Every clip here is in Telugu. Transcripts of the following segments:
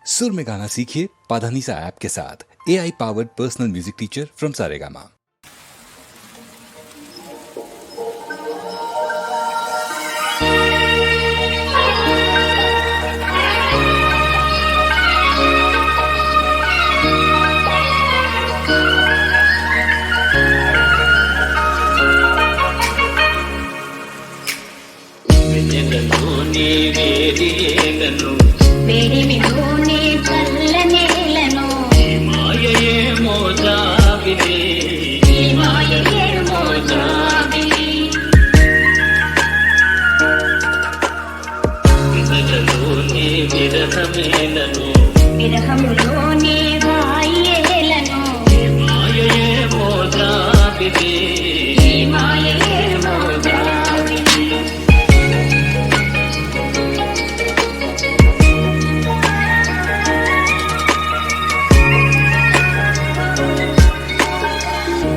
सुर में गाना सीखिए पाधानीसा ऐप के साथ। AI powered personal music teacher from Saregama. వేడిమిలోనే చల్లనేలను మాయయే మోజాబిలి మాయయే మోజాబిలి విరహలోనే విరహమేలను విరహములోనే వాయేలను మాయయే మోజాబిలి మాయయే మోజాబిలి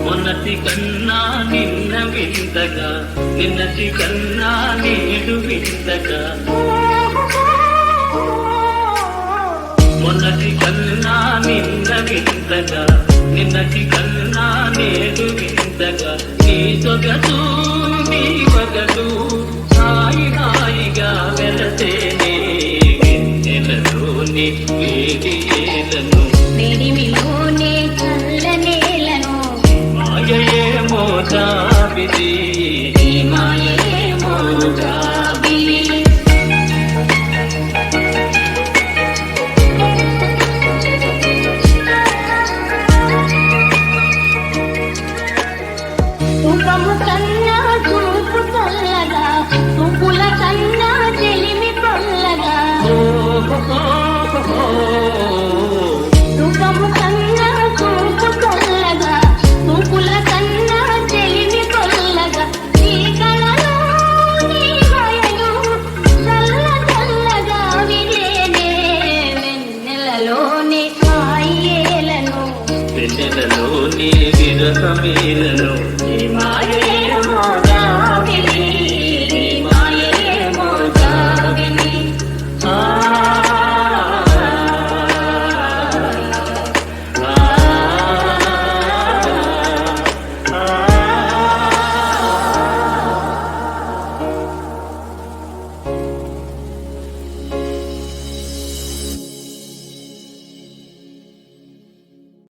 మొన్నటి కన్నా నిన్న వింతగా నిన్నటి కన్నా నేడు వింతగా మొన్నటి కన్నా నిన్న వింతగా నిన్నటి కన్నా నేడు వింతగా నీ సొగసు నీ వగలు హాయి హాయిగా వెలసేనే వెన్నెలలోని వేడి ఏలను వేడిమిలో